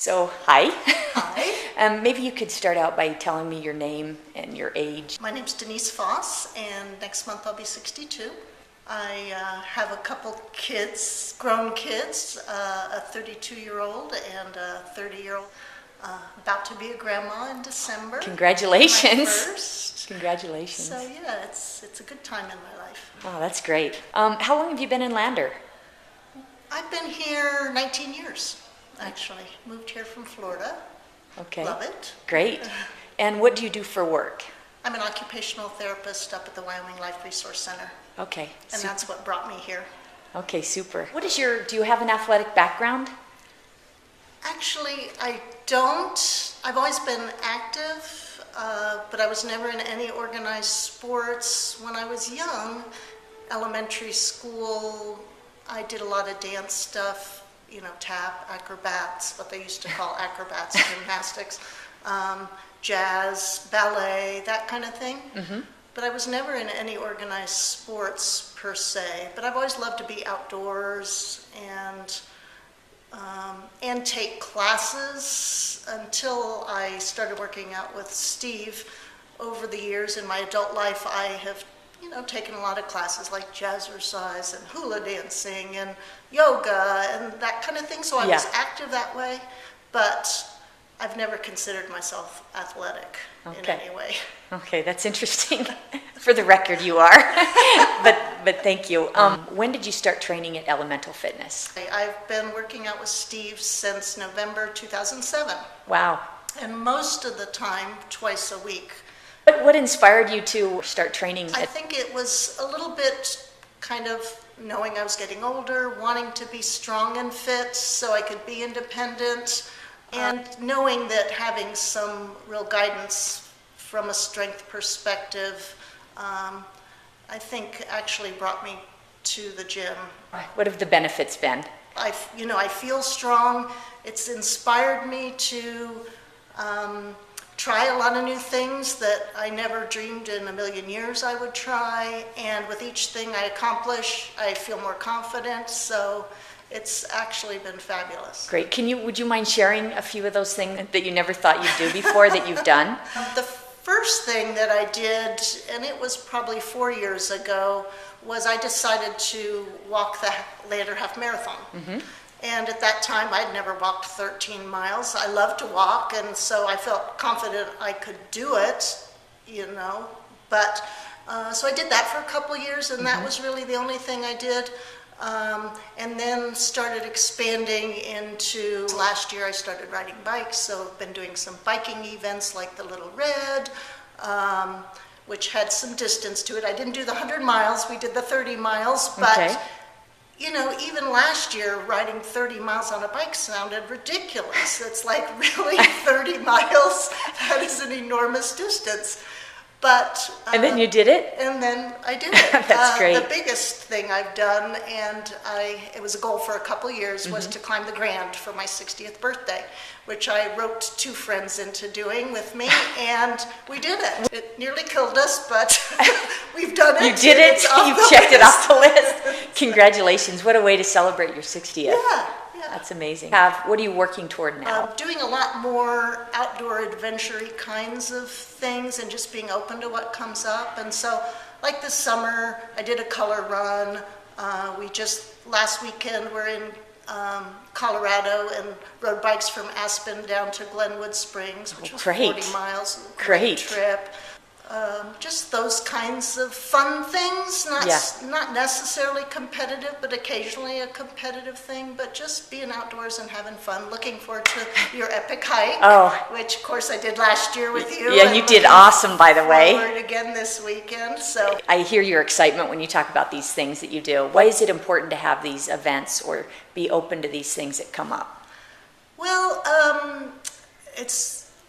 So, hi. Hi. Maybe you could start out by telling me your name and your age. My name's Denise Foss, and next month I'll be 62. I have a couple kids, grown kids, a 32-year-old and a 30-year-old. About to be a grandma in December. Congratulations. My first. Congratulations. So yeah, it's a good time in my life. Oh, that's great. How long have you been in Lander? I've been here 19 years, actually. Moved here from Florida. Okay. Love it. Great. And what do you do for work? I'm an occupational therapist up at the Wyoming Life Resource Center. Okay. And that's what brought me here. Okay, super. Do you have an athletic background? Actually, I don't. I've always been active, but I was never in any organized sports. When I was young, elementary school, I did a lot of dance stuff, tap, acrobats, what they used to call acrobats, gymnastics, jazz, ballet, that kind of thing. Mm-hmm. But I was never in any organized sports per se. But I've always loved to be outdoors and take classes until I started working out with Steve. Over the years in my adult life, I have taken a lot of classes like jazzercise and hula dancing and yoga and that kind of thing. So I was active that way, but I've never considered myself athletic in any way. Okay, that's interesting. For the record, you are. but thank you. When did you start training at Elemental Fitness? I've been working out with Steve since November 2007. Wow. And most of the time, twice a week. What inspired you to start training? I think it was a little bit kind of knowing I was getting older, wanting to be strong and fit so I could be independent, and knowing that having some real guidance from a strength perspective, I think actually brought me to the gym. What have the benefits been? I feel strong. It's inspired me to try a lot of new things that I never dreamed in a million years I would try. And with each thing I accomplish, I feel more confident. So it's actually been fabulous. Great. Would you mind sharing a few of those things that you never thought you'd do before that you've done? The first thing that I did, and it was probably 4 years ago, was I decided to walk the Lander Half Marathon. Mm-hmm. And at that time, I'd never walked 13 miles. I love to walk, and so I felt confident I could do it, But so I did that for a couple years, and that was really the only thing I did. And then started expanding into, last year I started riding bikes, so I've been doing some biking events like the Little Red, which had some distance to it. I didn't do the 100 miles, we did the 30 miles, but even last year riding 30 miles on a bike sounded ridiculous. It's like, really, 30 miles? That is an enormous distance. But and then you did it? And then I did it. That's great. The biggest thing I've done, and it was a goal for a couple of years, was to climb the Grand for my 60th birthday, which I roped 2 friends into doing with me, and we did it. It nearly killed us, but we've done it. You did it? You've checked it off the list? Congratulations. What a way to celebrate your 60th. Yeah. That's amazing. What are you working toward now? Doing a lot more outdoor adventure-y kinds of things and just being open to what comes up. And so, like this summer, I did a color run. Last weekend, we're in Colorado and rode bikes from Aspen down to Glenwood Springs, which was 40 miles. Great trip. Just those kinds of fun things, not necessarily competitive, but occasionally a competitive thing, but just being outdoors and having fun. Looking forward to your epic hike, which of course I did last year with you. Yeah, you did awesome, by the way. Forward again this weekend. So I hear your excitement when you talk about these things that you do. Why is it important to have these events or be open to these things that come up? Well,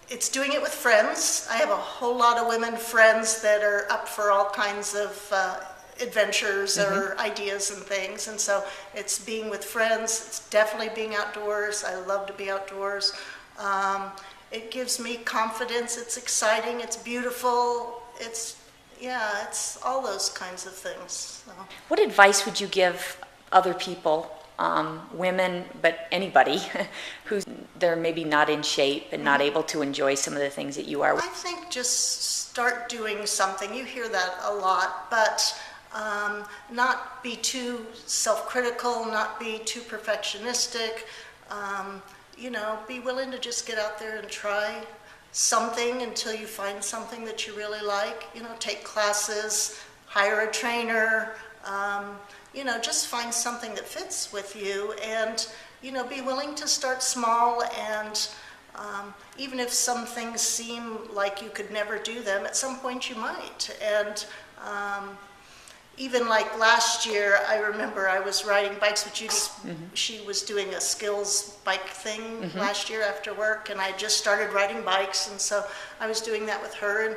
it's doing it with friends. I have a whole lot of women friends that are up for all kinds of adventures or ideas and things. And so it's being with friends. It's definitely being outdoors. I love to be outdoors. It gives me confidence. It's exciting. It's beautiful. It's all those kinds of things. So. What advice would you give other people women, but anybody who's they're maybe not in shape and not able to enjoy some of the things that you are? I think just start doing something. You hear that a lot, but not be too self-critical, not be too perfectionistic. Be willing to just get out there and try something until you find something that you really like. Take classes, hire a trainer, just find something that fits with you, and, be willing to start small, and even if some things seem like you could never do them, at some point you might. And even like last year, I remember I was riding bikes with Judy. She was doing a skills bike thing last year after work, and I just started riding bikes, and so I was doing that with her, and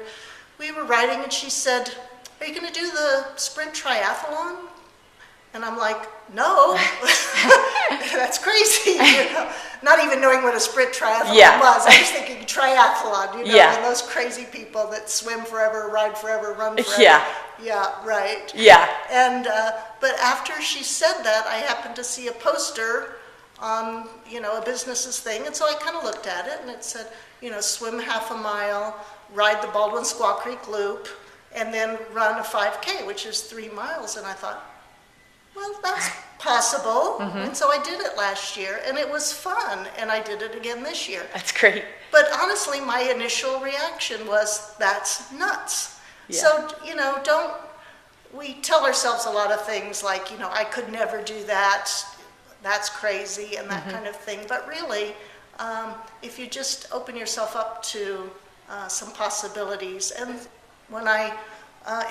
we were riding, and she said, "Are you going to do the sprint triathlon?" And I'm like, "No, that's crazy." Not even knowing what a sprint triathlon was. I was thinking triathlon, and those crazy people that swim forever, ride forever, run forever. Yeah, right. Yeah. And but after she said that, I happened to see a poster on, a business's thing, and so I kind of looked at it, and it said, swim half a mile, ride the Baldwin Squaw Creek Loop, and then run a 5K, which is 3 miles. And I thought, well, that's possible. And so I did it last year, and it was fun, and I did it again this year. That's great. But honestly, my initial reaction was, that's nuts. Yeah. So, we tell ourselves a lot of things like, I could never do that, that's crazy, and that kind of thing. But really, if you just open yourself up to some possibilities, and when I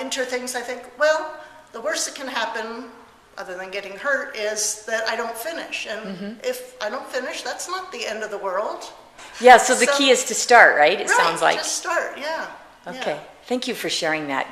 enter things, I think, well, the worst that can happen, other than getting hurt, is that I don't finish. And if I don't finish, that's not the end of the world. Yeah, so the key is to start, right? It sounds like. Just start, yeah. Okay. Yeah. Thank you for sharing that.